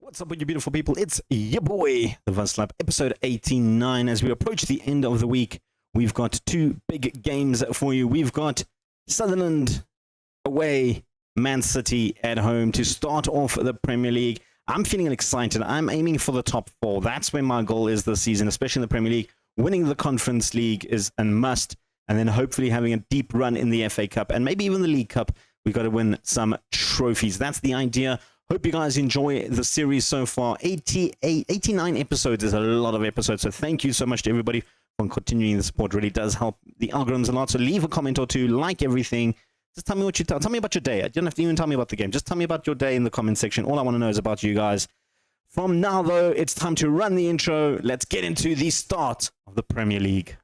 What's up with you beautiful people? It's your boy, the Vuvuzela, episode 89. As we approach the end of the week, we've got two big games for you. We've got Sunderland away, Man City at home to start off the Premier League. I'm feeling excited. I'm aiming for the top four. That's where my goal is this season, especially in the Premier League. Winning the Conference League is a must, and then hopefully having a deep run in the FA Cup and maybe even the League Cup. We've got to win some trophies. That's the idea. Hope you guys enjoy the series so far. 89 episodes is a lot of episodes, so thank you so much to everybody for continuing the support. It really does help the algorithms a lot. So leave a comment or two, like everything. Just tell me what you tell me about your day. You don't have to even tell me about the game. Just tell me about your day in the comment section. All I want to know is about you guys. From now, though, it's time to run the intro. Let's get into the start of the Premier League.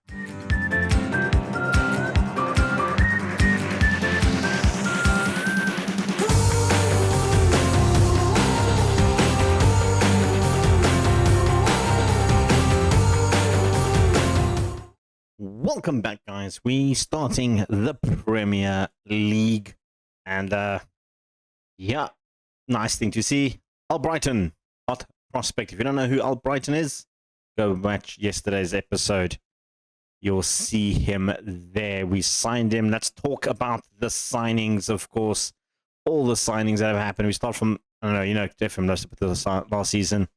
Welcome back, guys. We starting the Premier League, and yeah, nice thing to see. Albrighton, hot prospect. If you don't know who Albrighton is, go watch yesterday's episode. You'll see him there. We signed him. Let's talk about the signings, of course. All the signings that have happened. We start from, I don't know, Jeff from last season.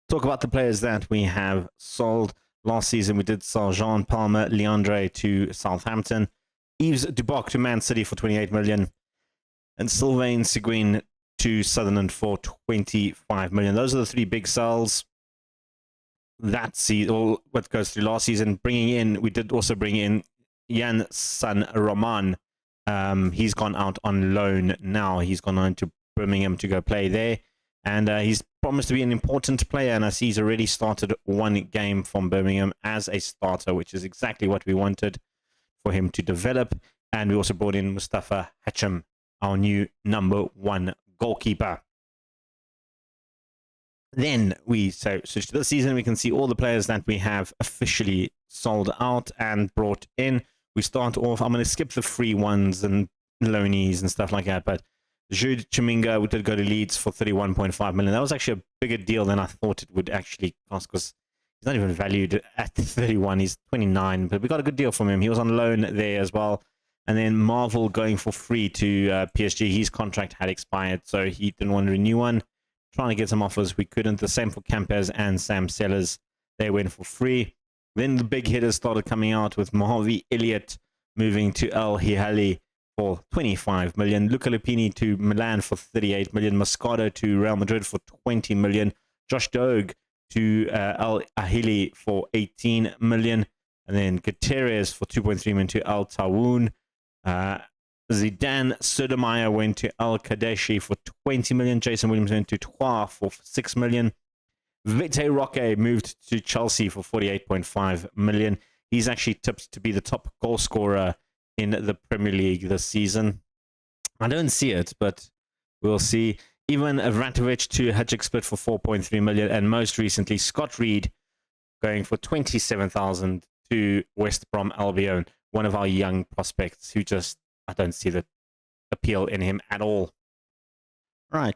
Talk about the players that we have sold. Last season, we did sell Jean Palmer, Leandre to Southampton, Yves Duboc to Man City for 28 million, and Sylvain Seguin to Sunderland for 25 million. Those are the three big sells. That's what goes through last season. We did also bring in Jan San Roman. He's gone out on loan now. He's gone on to Birmingham to go play there. And he's promised to be an important player, and I see he's already started one game from Birmingham as a starter, which is exactly what we wanted for him to develop. And we also brought in Mustafa Hacham, our new #1 goalkeeper. Then we switch to this season. We can see all the players that we have officially sold out and brought in. We start off, I'm going to skip the free ones and loanees and stuff like that, but Jude Chiminga did go to Leeds for 31.5 million. That was actually a bigger deal than I thought it would actually cost, because he's not even valued at 31. He's 29, but we got a good deal from him. He was on loan there as well. And then Marvel going for free to PSG. His contract had expired, so he didn't want to renew one. Trying to get some offers. We couldn't. The same for Campers and Sam Sellers. They went for free. Then the big hitters started coming out with Mohavi Elliott moving to El Hilali for 25 million, Luca Lupini to Milan for 38 million, Moscato to Real Madrid for 20 million, Josh Dogue to Al Ahly for 18 million, and then Gutierrez for 2.3 million to Al Tawoun. Zidane Sotomayor went to Al Kadeshi for 20 million, Jason Williams went to Troyes for 6 million, Vite Roque moved to Chelsea for 48.5 million. He's actually tipped to be the top goal scorer in the Premier League this season. I don't see it, but we'll see. Even Vratovic to Hajduk split for 4.3 million, and most recently Scott Reed going for 27,000 to West Brom Albion, one of our young prospects who just, I don't see the appeal in him at all. Right.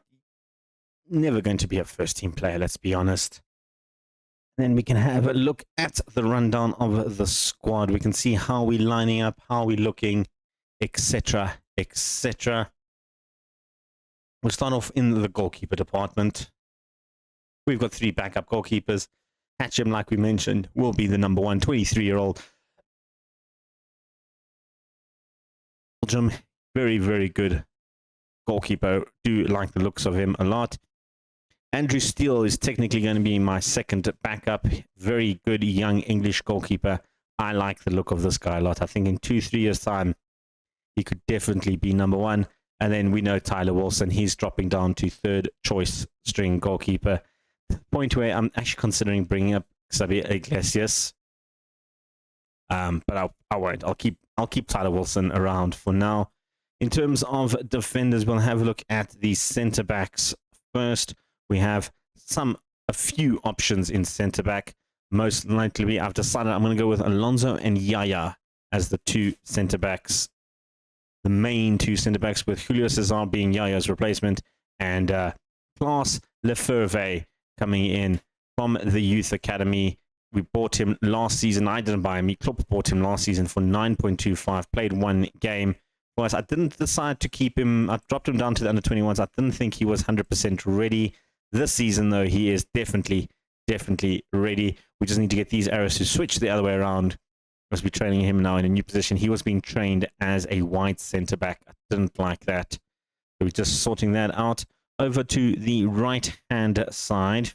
Never going to be a first team player, let's be honest. Then we can have a look at the rundown of the squad. We can see how we're lining up, how we're looking, etc., etc. We'll start off in the goalkeeper department. We've got three backup goalkeepers. Hatcham, like we mentioned, will be the #1, 23-year-old Belgium. Very, very good goalkeeper. Do like the looks of him a lot. Andrew Steele is technically going to be my second backup. Very good young English goalkeeper. I like the look of this guy a lot. I think in 2-3 years' time, he could definitely be #1. And then we know Tyler Wilson. He's dropping down to third choice string goalkeeper. Point where I'm actually considering bringing up Xavier Iglesias. But I won't. I'll keep Tyler Wilson around for now. In terms of defenders, we'll have a look at the centre backs first. We have a few options in centre back. Most likely, I've decided I'm going to go with Alonso and Yaya as the two centre backs. The main two centre backs, with Julio Cesar being Yaya's replacement and Klaas Lefebvre coming in from the Youth Academy. We bought him last season. I didn't buy him. Klopp bought him last season for 9.25. Played one game for us. I didn't decide to keep him. I dropped him down to the under-21s. I didn't think he was 100% ready. This season, though, he is definitely ready. We just need to get these arrows to switch the other way around. Must be training him now in a new position. He was being trained as a wide centre-back. I didn't like that. So we're just sorting that out. Over to the right-hand side.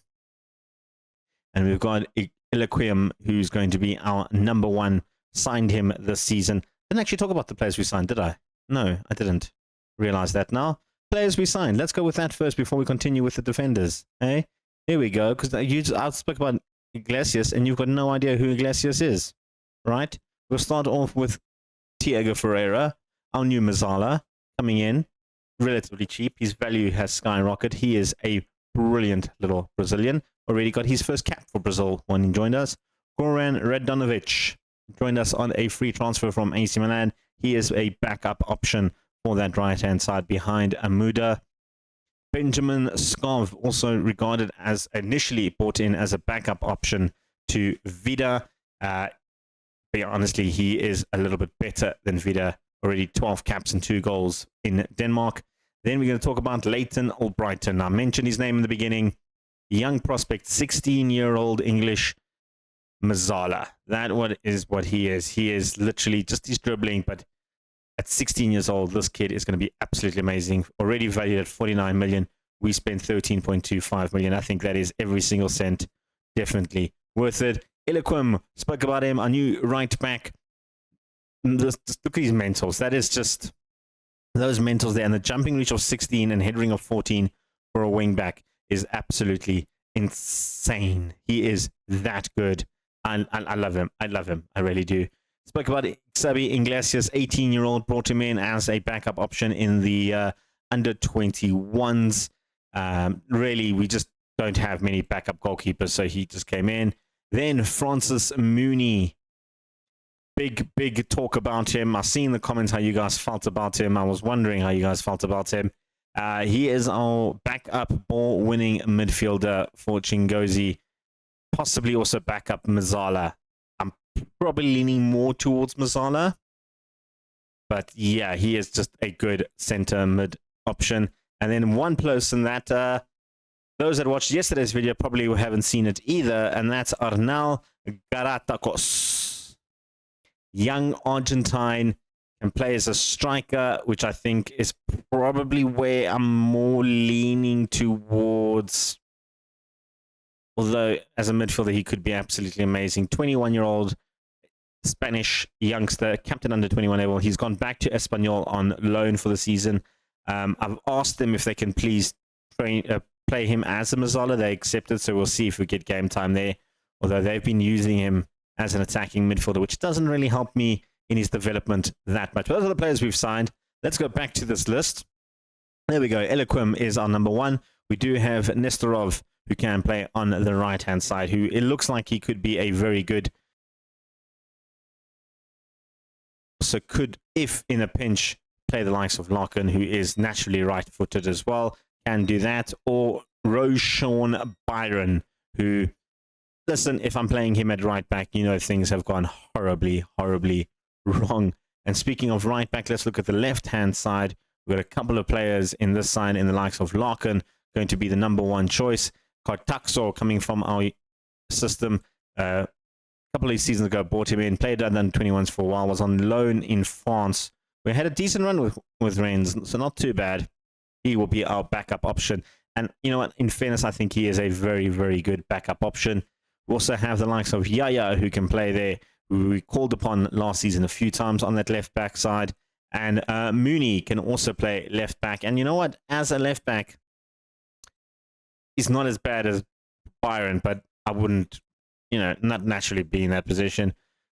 And we've got Ilequim, who's going to be our number one. Signed him this season. Didn't actually talk about the players we signed, did I? No, I didn't realize that now. Players we signed. Let's go with that first before we continue with the defenders. Hey, here we go. Because I spoke about Iglesias, and you've got no idea who Iglesias is, right? We'll start off with Thiago Ferreira, our new Mazala, coming in. Relatively cheap. His value has skyrocketed. He is a brilliant little Brazilian. Already got his first cap for Brazil when he joined us. Goran Radanovic joined us on a free transfer from AC Milan. He is a backup option for that right-hand side behind Amuda. Benjamin Skov, also regarded as initially brought in as a backup option to Vida. But honestly, he is a little bit better than Vida. Already 12 caps and 2 goals in Denmark. Then we're going to talk about Leighton Albrighton. I mentioned his name in the beginning. Young prospect, 16-year-old English Mazala. That is what he is. He is literally just his dribbling, but at 16 years old, this kid is going to be absolutely amazing. Already valued at 49 million. We spent 13.25 million. I think that is every single cent definitely worth it. Ilequim, spoke about him, our new right back. Just look at his mentals. That is just those mentals there. And the jumping reach of 16 and head ring of 14 for a wing back is absolutely insane. He is that good. I love him. I love him. I really do. Spoke about Xabi Iglesias, 18-year-old, brought him in as a backup option in the under-21s. Really, we just don't have many backup goalkeepers, so he just came in. Then Francis Mooney. Big talk about him. I've seen the comments how you guys felt about him. I was wondering how you guys felt about him. He is our backup ball-winning midfielder for Chingozi. Possibly also backup Mazala. I'm probably leaning more towards Mazala. But yeah, he is just a good center mid option. And then one person that those that watched yesterday's video probably haven't seen it either, and that's Arnal Garatakos. Young Argentine, can play as a striker, which I think is probably where I'm more leaning towards. Although, as a midfielder, he could be absolutely amazing. 21-year-old Spanish youngster, captain under 21 level. He's gone back to Espanyol on loan for the season. I've asked them if they can please play him as a Mazzola. They accepted, so we'll see if we get game time there. Although they've been using him as an attacking midfielder, which doesn't really help me in his development that much. Those are the players we've signed. Let's go back to this list. There we go. Ilequim is our number one. We do have Nestorov, who can play on the right-hand side, who it looks like he could be a very good. So could, if in a pinch, play the likes of Larkin, who is naturally right-footed as well, can do that. Or Roshan Byron, who, listen, if I'm playing him at right back, you know things have gone horribly wrong. And speaking of right back, let's look at the left-hand side. We've got a couple of players in this side in the likes of Larkin, going to be the number one choice. Kartakso coming from our system. A couple of seasons ago, bought him in, played under 21s for a while, was on loan in France. We had a decent run with Rennes, so not too bad. He will be our backup option. And you know what? In fairness, I think he is a very good backup option. We also have the likes of Yaya, who can play there, who we called upon last season a few times on that left back side. And Mooney can also play left back. And you know what? As a left back, he's not as bad as Byron, but I wouldn't, not naturally be in that position.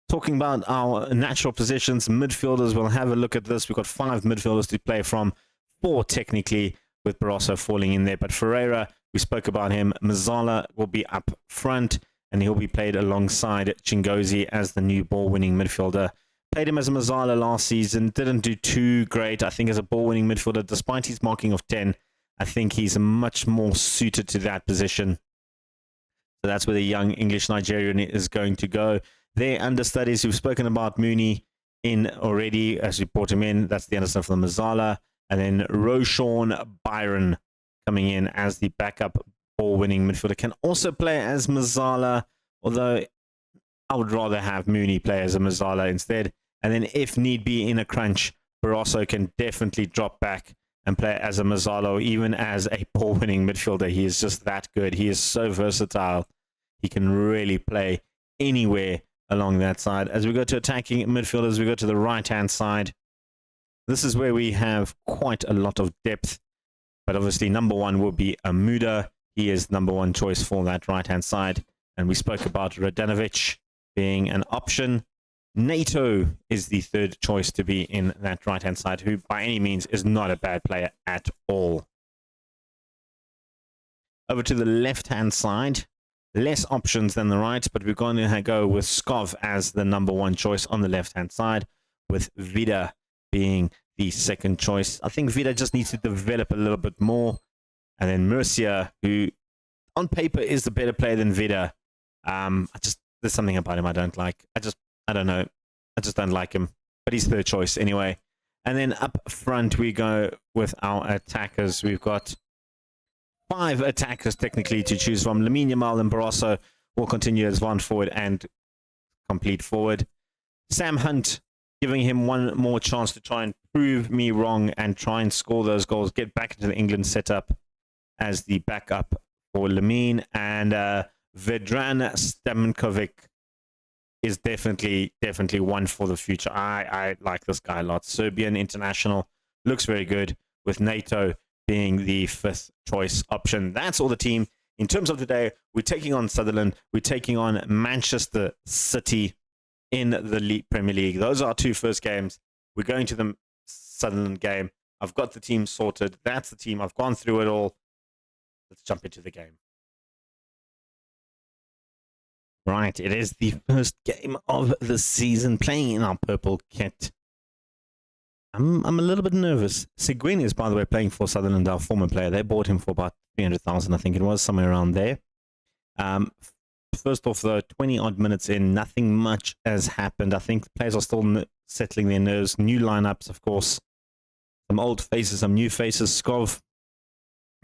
Talking about our natural positions, midfielders, we'll have a look at this. We've got 5 midfielders to play from, 4 technically, with Barroso falling in there. But Ferreira, we spoke about him. Mazzola will be up front, and he'll be played alongside Chingozi as the new ball-winning midfielder. Played him as a Mazzola last season, didn't do too great, I think, as a ball-winning midfielder, despite his marking of 10. I think he's much more suited to that position. So that's where the young English Nigerian is going to go. Their understudies, we've spoken about Mooney in already as we brought him in. That's the understudy for the Vuvuzela. And then Roshan Byron coming in as the backup ball-winning midfielder. Can also play as Vuvuzela, although I would rather have Mooney play as a Vuvuzela instead. And then if need be in a crunch, Barroso can definitely drop back and play as a Vuvuzela or even as a ball-winning midfielder. He is just that good. He is so versatile. He can really play anywhere along that side. As we go to attacking midfielders, we go to the right-hand side. This is where we have quite a lot of depth. But obviously, number one will be Amuda. He is number one choice for that right-hand side. And we spoke about Radanovic being an option. NATO is the third choice to be in that right-hand side, who by any means is not a bad player at all. Over to the left-hand side. Less options than the right, but we're going to go with Skov as the number one choice on the left-hand side, with Vida being the second choice. I think Vida just needs to develop a little bit more. And then Murcia, who on paper is the better player than Vida. There's something about him I don't like. I don't know. I just don't like him. But he's third choice anyway. And then up front, we go with our attackers. We've got 5 attackers technically to choose from. Lamine Yamal and Barroso will continue as one forward and complete forward. Sam Hunt, giving him one more chance to try and prove me wrong and try and score those goals. Get back into the England setup as the backup for Lamine. And Vedran Stamkovic is definitely one for the future. I like this guy a lot. Serbian international, looks very good, with NATO being the 5th choice option. That's all the team. In terms of today, we're taking on Sunderland. We're taking on Manchester City in the Premier League. Those are our 2 first games. We're going to the Sunderland game. I've got the team sorted. That's the team. I've gone through it all. Let's jump into the game. Right, it is the first game of the season, playing in our purple kit. I'm a little bit nervous. Seguin is, by the way, playing for Sunderland, our former player. They bought him for about 300,000, I think it was, somewhere around there. First off, though, 20-odd minutes in, nothing much has happened. I think the players are still settling their nerves. New lineups, of course. Some old faces, some new faces. Skov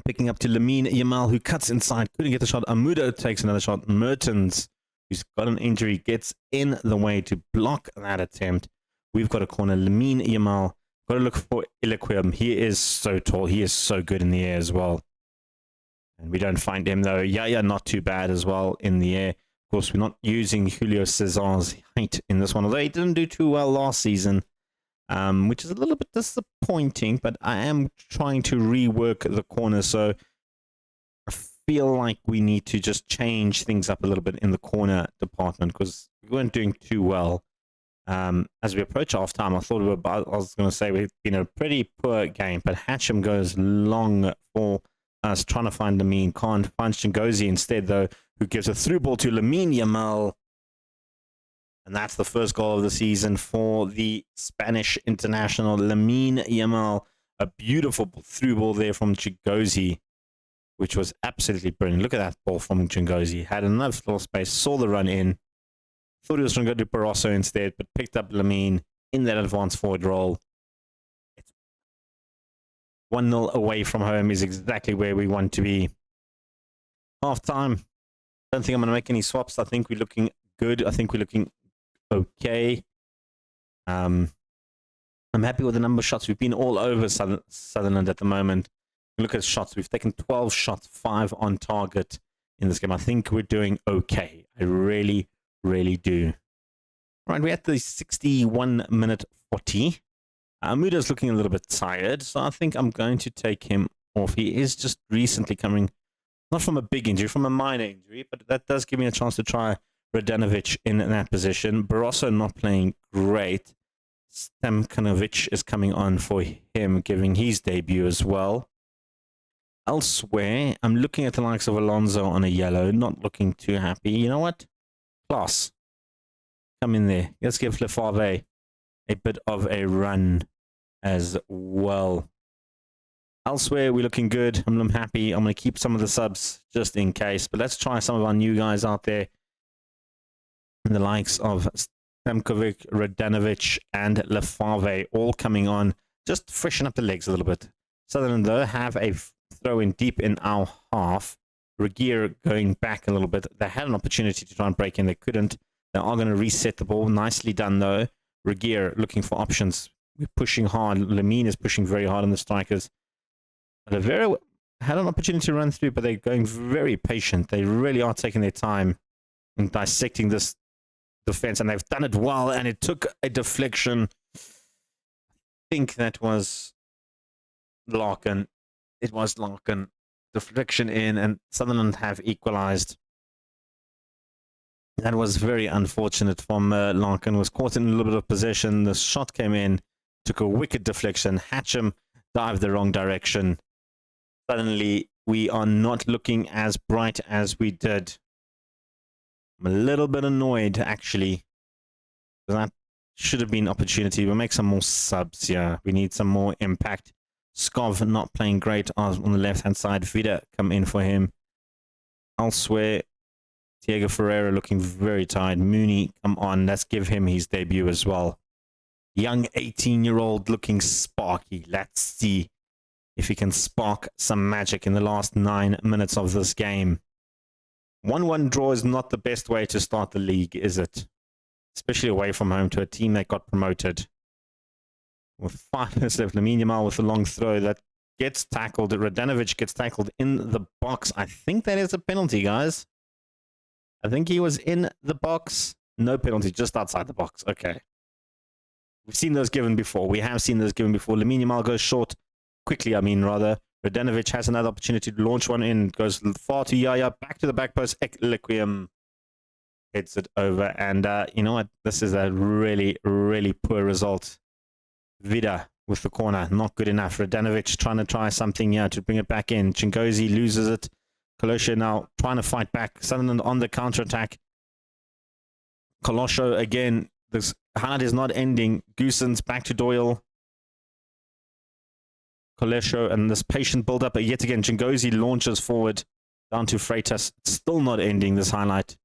picking up to Lamine Yamal, who cuts inside. Couldn't get the shot. Amuda takes another shot. Mertens, who's got an injury, gets in the way to block that attempt. We've got a corner. Lamine Yamal. Got to look for Ilequim. He is so tall. He is so good in the air as well. And we don't find him, though. Yaya, not too bad as well in the air. Of course, we're not using Julio Cesar's height in this one, although he didn't do too well last season, which is a little bit disappointing, but I am trying to rework the corner, so I feel like we need to just change things up a little bit in the corner department, because we weren't doing too well. As we approach half-time, I was going to say we've been a pretty poor game, but Hatcham goes long for us trying to find Lamine. Can't find Chingozi instead, though, who gives a through ball to Lamine Yamal. And that's the first goal of the season for the Spanish international, Lamine Yamal. A beautiful through ball there from Chingozi, which was absolutely brilliant. Look at that ball from Chingozi. Had enough little space, saw the run in. Thought he was going to go to Barroso instead, but picked up Lamine in that advanced forward role. 1-0 away from home is exactly where we want to be. Half-time. Don't think I'm going to make any swaps. I think we're looking good. I think we're looking okay. I'm happy with the number of shots. We've been all over Sunderland at the moment. Look at shots. We've taken 12 shots, 5 on target in this game. I think we're doing okay. I really do. Right, we're at the 61-minute 40. Muda's looking a little bit tired, so I think I'm going to take him off. He is just recently coming, not from a big injury, from a minor injury, but that does give me a chance to try Radanovic in that position. Barroso not playing great. Stamkanovic is coming on for him, giving his debut as well. Elsewhere, I'm looking at the likes of Alonso on a yellow, not looking too happy. You know what? Class. Come in there. Let's give Lefave a bit of a run as well. Elsewhere, we're looking good. I'm happy. I'm going to keep some of the subs just in case. But let's try some of our new guys out there. The likes of Stamkovic, Radanovic, and Lefave all coming on. Just freshen up the legs a little bit. Sutherland, though, have a throw in deep in our half. Regier going back a little bit. They had an opportunity to try and break in. They couldn't. They are going to reset the ball. Nicely done, though. Regier looking for options. We're pushing hard. Lamine is pushing very hard on the strikers. Oliveira had an opportunity to run through, but they're going very patient. They really are taking their time in dissecting this defense, and they've done it well, and it took a deflection. I think that was Larkin. It was Larkin. Deflection in, and Sutherland have equalized. That was very unfortunate from Larkin. Was caught in a little bit of possession. The shot came in, took a wicked deflection. Hatcham dived the wrong direction. Suddenly, we are not looking as bright as we did. I'm a little bit annoyed, actually. That should have been an opportunity. We'll make some more subs here. We need some more impact. Skov not playing great on the left-hand side. Vida come in for him. Elsewhere, Diego Ferreira looking very tired. Mooney, come on. Let's give him his debut as well. Young 18-year-old looking sparky. Let's see if he can spark some magic in the last 9 minutes of this game. 1-1 draw is not the best way to start the league, is it? Especially away from home to a team that got promoted. With 5 minutes left, Lamine Yamal with a long throw that gets tackled. Radanovic gets tackled in the box. I think that is a penalty, guys. I think he was in the box. No penalty, just outside the box. Okay. We've seen those given before. We have seen those given before. Lamine Yamal goes short. Quickly, rather. Radanovic has another opportunity to launch one in. Goes far to Yaya. Back to the back post. Ekliquium heads it over. And you know what? This is a really, really poor result. Vida with the corner. Not good enough. Radanovic try something here to bring it back in. Chingozi loses it. Kolosha now trying to fight back. Sutherland on the counter-attack. Kolosho again. This highlight is not ending. Goosens back to Doyle. Kolesho and this patient build-up. But yet again, Chingozi launches forward down to Freitas. It's still not ending, this highlight.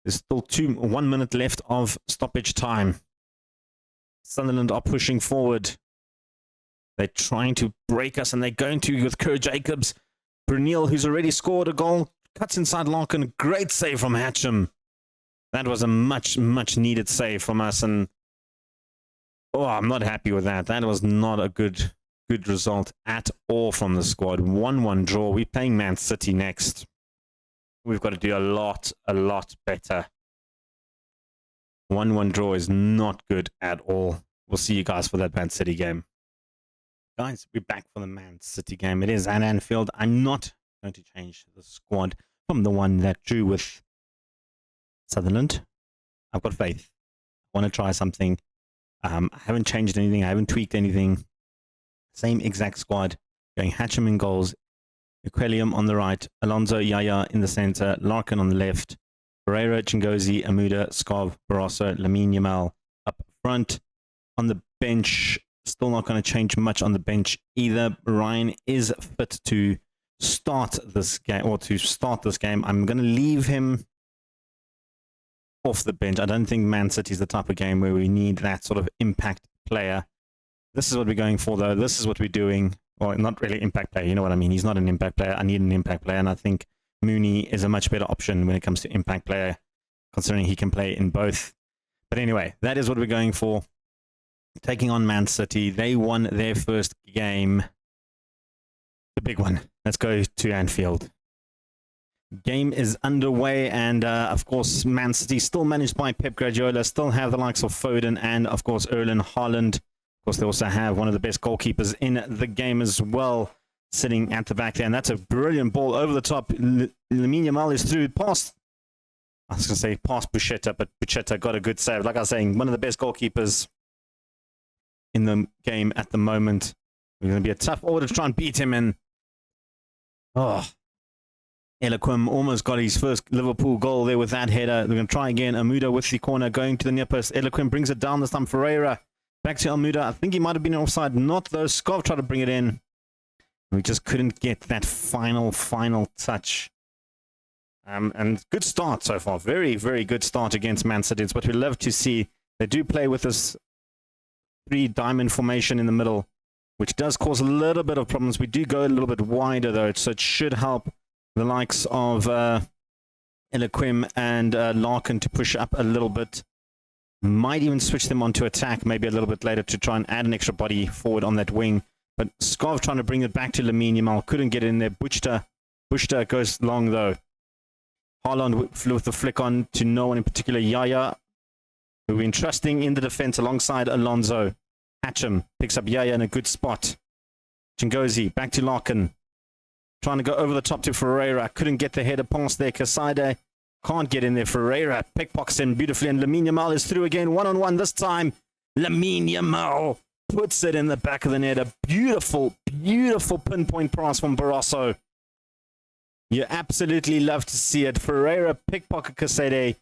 There's still 1 minute left of stoppage time. Sunderland are pushing forward. They're trying to break us, and they're going to with Kerr Jacobs. Brunel, who's already scored a goal, cuts inside Larkin. Great save from Hatcham. That was a much, much needed save from us, and oh, I'm not happy with that. That was not a good result at all from the squad. 1-1 draw. We're playing Man City next. We've got to do a lot better. 1-1 draw is not good at all. We'll see you guys for that Man City game. Guys, we're back for the Man City game. It is at Anfield. I'm not going to change the squad from the one that drew with Sutherland. I've got faith. I want to try something. I haven't changed anything. I haven't tweaked anything. Same exact squad. Going Hatcham in goals. Equilium on the right. Alonso, Yaya in the center. Larkin on the left. Pereira, Chingozi, Amuda, Skov, Barroso, Lamine Yamal up front. On the bench, still not going to change much on the bench either. Ryan is fit to start this game, I'm going to leave him off the bench. I don't think Man City is the type of game where we need that sort of impact player. This is what we're going for, though. This is what we're doing. Well, not really impact player. You know what I mean? He's not an impact player. I need an impact player, and I think Mooney is a much better option when it comes to impact player, considering he can play in both. But anyway, that is what we're going for. Taking on Man City. They won their first game. The big one. Let's go to Anfield. Game is underway, and of course, Man City still managed by Pep Guardiola, still have the likes of Foden and, of course, Erling Haaland. Of course, they also have one of the best goalkeepers in the game as well, sitting at the back there, and that's a brilliant ball over the top. Lamine Yamal is through past, I was going to say past Buchetta, but Buchetta got a good save. Like I was saying, one of the best goalkeepers in the game at the moment. It's going to be a tough order to try and beat him, and Eloquim almost got his first Liverpool goal there with that header. They're going to try again. Amuda with the corner, going to the near post. Eloquim brings it down this time. Ferreira back to Almuda. I think he might have been offside. Not though. Skov tried to bring it in. We just couldn't get that final touch. And good start so far. Very, very good start against Man City. It's what we love to see. They do play with this 3-diamond formation in the middle, which does cause a little bit of problems. We do go a little bit wider, though, so it should help the likes of Eloquim and Larkin to push up a little bit. Might even switch them onto attack maybe a little bit later to try and add an extra body forward on that wing. But Scarv trying to bring it back to Lamine Yamal. Couldn't get in there. Bushta goes long, though. Haaland flew with the flick on to no one in particular. Yaya, who we're entrusting in the defense alongside Alonso. Hatcham picks up Yaya in a good spot. Chingozi back to Larkin. Trying to go over the top to Ferreira. Couldn't get the header past there. Kaside can't get in there. Ferreira pickpockets him beautifully. And Lamine Yamal is through again. One-on-one this time. Lamine Yamal puts it in the back of the net. A beautiful, beautiful pinpoint pass from Barroso. You absolutely love to see it. Ferreira pickpocket Kasede.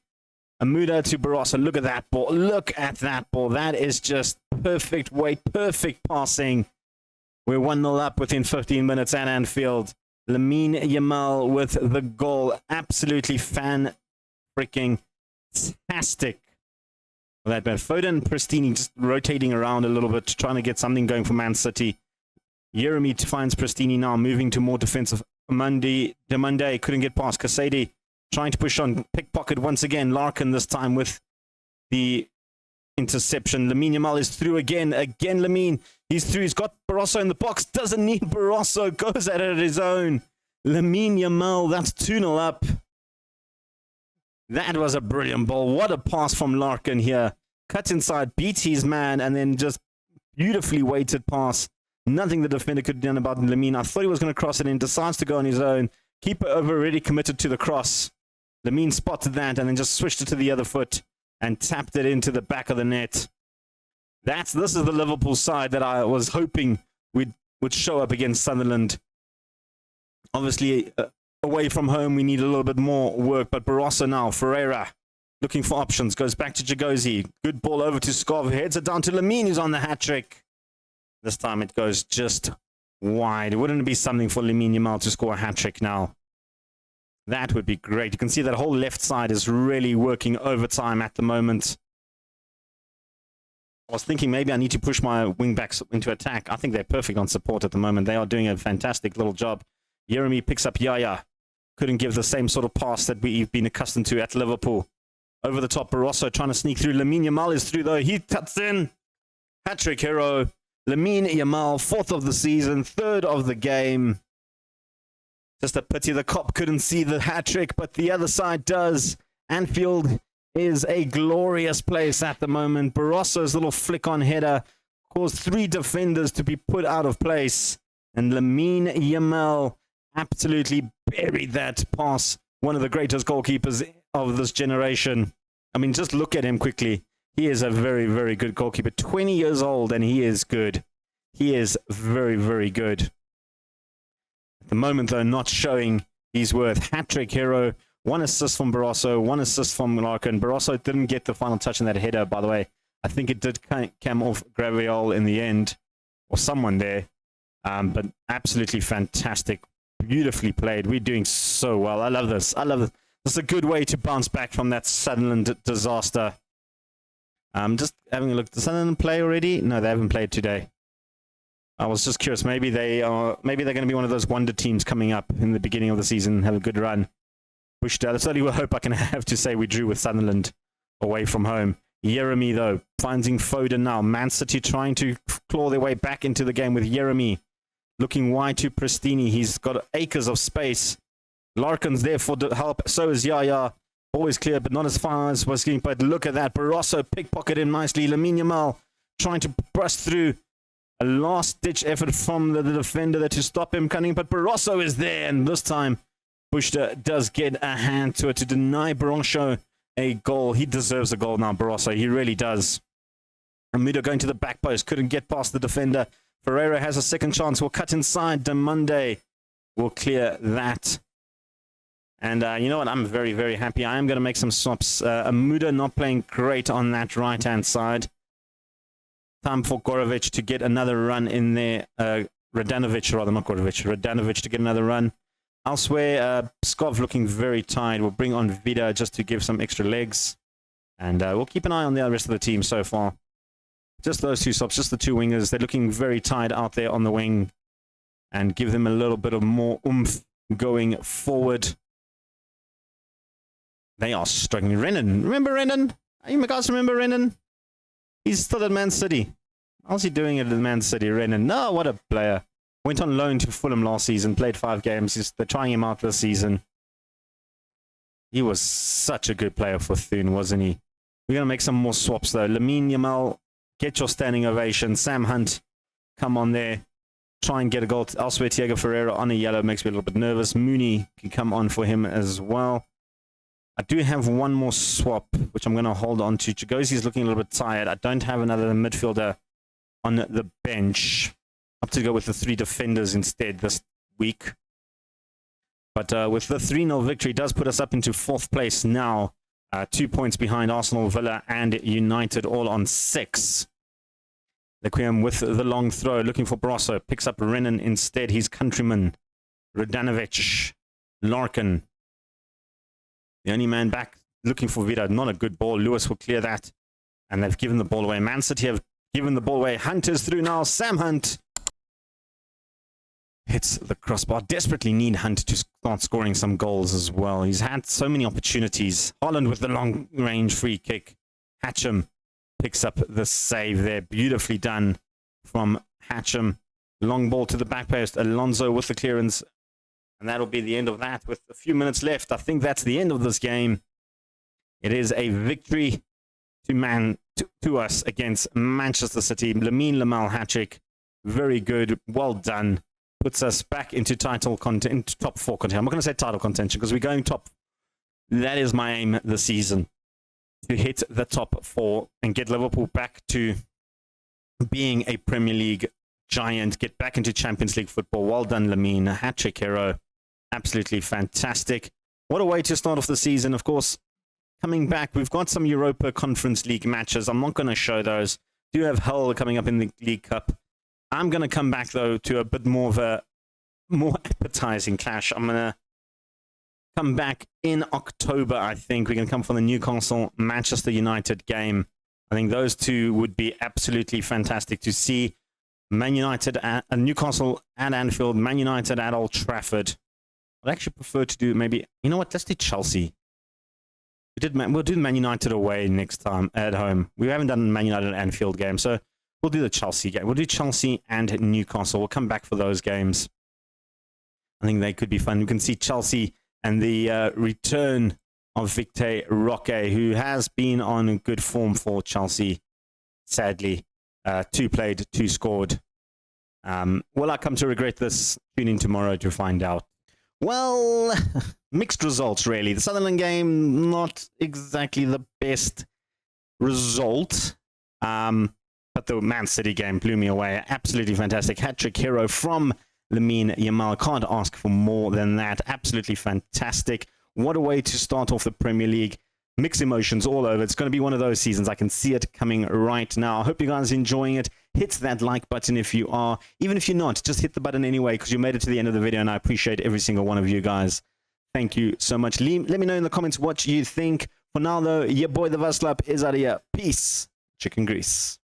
Amuda to Barroso. Look at that ball. Look at that ball. That is just perfect weight, perfect passing. We're 1-0 up within 15 minutes at Anfield. Lamine Yamal with the goal. Absolutely fan-freaking-tastic. That man. Foden, Pristini just rotating around a little bit, trying to get something going for Man City. Yeremy finds Pristini now, moving to more defensive. Demonde couldn't get past. Kasedi trying to push on. Pickpocket once again. Larkin this time with the interception. Lamine Yamal is through again. Again, Lamine. He's through. He's got Barroso in the box. Doesn't need Barroso. Goes at it at his own. Lamine Yamal. That's 2-0 up. That was a brilliant ball. What a pass from Larkin here. Cut inside, beats his man, and then just beautifully weighted pass. Nothing the defender could have done about Lamine. I thought he was going to cross it in. Decides to go on his own. Keeper already committed to the cross. Lamine spotted that and then just switched it to the other foot and tapped it into the back of the net. This is the Liverpool side that I was hoping would show up against Sunderland. Obviously, away from home, we need a little bit more work. But Barroso now, Ferreira, looking for options. Goes back to Jagozi. Good ball over to Skov. Heads it down to Lamine, who's on the hat-trick. This time it goes just wide. Wouldn't it be something for Lamine Yamal to score a hat-trick now? That would be great. You can see that whole left side is really working overtime at the moment. I was thinking maybe I need to push my wing-backs into attack. I think they're perfect on support at the moment. They are doing a fantastic little job. Yeremy picks up Yaya. Couldn't give the same sort of pass that we've been accustomed to at Liverpool. Over the top, Barroso trying to sneak through. Lamine Yamal is through, though. He cuts in. Hat-trick hero. Lamine Yamal, 4th of the season, 3rd of the game. Just a pity the cop couldn't see the hat-trick, but the other side does. Anfield is a glorious place at the moment. Barroso's little flick-on header caused 3 defenders to be put out of place. And Lamine Yamal absolutely buried that pass. One of the greatest goalkeepers of this generation. I mean, just look at him quickly. He is a very, very good goalkeeper. 20 years old, and he is good. He is very, very good. At the moment, though, not showing his worth. Hat-trick hero. 1 assist from Barroso. 1 assist from Larkin. Barroso didn't get the final touch in that header, by the way. I think it did come off Graviol in the end. Or someone there. But absolutely fantastic. Beautifully played. We're doing so well. I love this. I love this. This is a good way to bounce back from that Sunderland disaster. Just having a look. Did Sunderland play already? No, they haven't played today. I was just curious. Maybe they're going to be one of those wonder teams coming up in the beginning of the season. Have a good run. That's the only hope I can have to say we drew with Sunderland away from home. Yeremy, though, finding Foden now. Man City trying to claw their way back into the game with Yeremy. Looking wide to Pristini. He's got acres of space. Larkin's there for help. So is Yaya. Always clear, but not as far as was getting. But look at that. Barroso pickpocketed him nicely. Lamine Yamal trying to burst through. A last-ditch effort from the defender there to stop him coming. But Barroso is there. And this time, Bushta does get a hand to it to deny Barroso a goal. He deserves a goal now, Barroso. He really does. Amuda going to the back post. Couldn't get past the defender. Ferreira has a second chance. Will cut inside. Demonde will clear that. And you know what? I'm very, very happy. I am going to make some swaps. Amuda not playing great on that right-hand side. Time for Gorovic to get another run in there. Radanovic, rather, not Gordovic. Radanovic to get another run. Elsewhere, Skov looking very tired. We'll bring on Vida just to give some extra legs. And we'll keep an eye on the rest of the team so far. Just those two stops, just the two wingers. They're looking very tired out there on the wing. And give them a little bit of more oomph going forward. They are struggling. Renan. Remember Renan? You guys remember Renan? He's still at Man City. How's he doing at Man City, Renan? No, what a player. Went on loan to Fulham last season, played 5 games. They're trying him out this season. He was such a good player for Thun, wasn't he? We're going to make some more swaps, though. Lamine Yamal, get your standing ovation. Sam Hunt, come on there. Try and get a goal. Elsewhere, Thiago Ferreira on a yellow makes me a little bit nervous. Mooney can come on for him as well. I do have one more swap, which I'm going to hold on to. Chigosi's looking a little bit tired. I don't have another midfielder on the bench. Up to go with the 3 defenders instead this week. But with the 3-0 victory, does put us up into 4th place now. 2 points behind Arsenal, Villa, and United, all on 6. Lequiem with the long throw, looking for Brasso. Picks up Renan instead. His countryman, Radanovic. Larkin. The only man back looking for Vida. Not a good ball. Lewis will clear that. And they've given the ball away. Man City have given the ball away. Hunt is through now. Sam Hunt hits the crossbar. Desperately need Hunt to start scoring some goals as well. He's had so many opportunities. Holland with the long-range free kick. Hatcham picks up the save there. Beautifully done from Hatcham. Long ball to the back post. Alonso with the clearance. And that'll be the end of that with a few minutes left. I think that's the end of this game. It is a victory to us against Manchester City. Lamine Yamal hat-trick. Very good. Well done. Puts us back into top 4 contention. I'm not going to say title contention because we're going top. That is my aim this season. To hit the top 4 and get Liverpool back to being a Premier League giant. Get back into Champions League football. Well done, Lamine. Hat-trick hero. Absolutely fantastic. What a way to start off the season. Of course, coming back, we've got some Europa Conference League matches. I'm not going to show those. Do have Hull coming up in the League Cup. I'm going to come back, though, to a bit more of a more appetizing clash. I'm going to come back in October, I think. We're going to come for the Newcastle-Manchester United game. I think those two would be absolutely fantastic to see. Man United at Newcastle at Anfield, Man United at Old Trafford. I'd actually prefer to do maybe, you know what, let's do Chelsea. We'll do Man United away next time at home. We haven't done Man United at Anfield game, so we'll do the Chelsea game. We'll do Chelsea and Newcastle. We'll come back for those games. I think they could be fun. We can see Chelsea and the return of Victor Roque, who has been on good form for Chelsea, sadly. 2 played, 2 scored. Will I come to regret this? Tune in tomorrow to find out. Well, mixed results, really. The Sunderland game, not exactly the best result. But the Man City game blew me away. Absolutely fantastic. Hat-trick hero from Lamine Yamal. Can't ask for more than that. Absolutely fantastic. What a way to start off the Premier League. Mixed emotions all over. It's going to be one of those seasons. I can see it coming right now. I hope you guys are enjoying it. Hit that like button if you are. Even if you're not, just hit the button anyway because you made it to the end of the video and I appreciate every single one of you guys. Thank you so much. Let me know in the comments what you think. For now, though, your boy the Vaslap is out of here. Peace. Chicken grease.